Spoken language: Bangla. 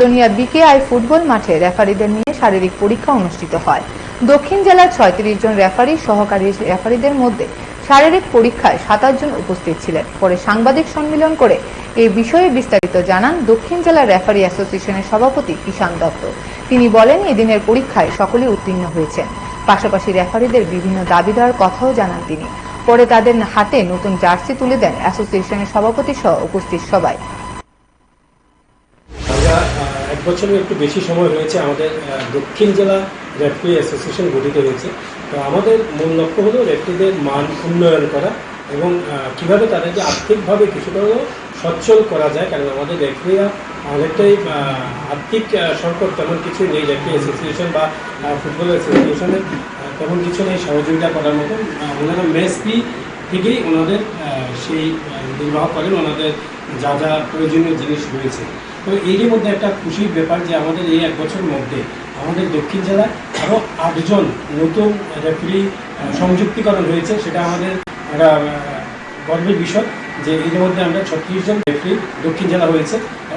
বেলোনিয়া বিকেআই ফুটবল মাঠে রেফারিদের নিয়ে শারীরিক পরীক্ষা অনুষ্ঠিত হয়। দক্ষিণ জেলার ৩৬ জন রেফারি সহকারী রেফারিদের মধ্যে শারীরিক পরীক্ষায় ২৭ জন উপস্থিত ছিলেন। পরে সাংবাদিক সম্মেলন করে এই বিষয়ে বিস্তারিত জানান দক্ষিণ জেলা রেফারি অ্যাসোসিয়েশনের সভাপতি কিষান দত্ত। তিনি বলেন, এদিনের পরীক্ষায় সকলেই উত্তীর্ণ হয়েছেন। পাশাপাশি রেফারিদের বিভিন্ন দাবি দেওয়ার কথাও জানান তিনি। পরে তাদের হাতে নতুন জার্সি তুলে দেন অ্যাসোসিয়েশনের সভাপতি সহ উপস্থিত সবাই। এক বছরের একটু বেশি সময় হয়েছে আমাদের দক্ষিণ জেলা রেফারি অ্যাসোসিয়েশন গঠিত হয়েছে। তো আমাদের মূল লক্ষ্য হলো রেফারিদের মান উন্নয়ন করা এবং কীভাবে তাদেরকে আর্থিকভাবে কিছুটা সচ্ছল করা যায়, কারণ আমাদের রেফারিরা অনেকটাই আর্থিক সংকট তেমন কিছু নেই। রেফারি অ্যাসোসিয়েশন বা ফুটবল অ্যাসোসিয়েশনের তেমন কিছু নেই সহযোগিতা করার মতো। ওনারা মেস ফি থেকেই ওনাদের সেই নির্বাহ করেন, ওনাদের যা যা প্রয়োজনীয় জিনিস রয়েছে। তো এরই মধ্যে একটা খুশির ব্যাপার যে আমাদের এই এক বছরের মধ্যে আমাদের দক্ষিণ জেলায় আরও ৮ জন নতুন রেফারি সংযুক্তিকরণ হয়েছে। সেটা আমাদের একটা গর্বের বিষয় যে এর মধ্যে আমরা ৩৬ জন রেফারি দক্ষিণ জেলা হয়েছে। এবং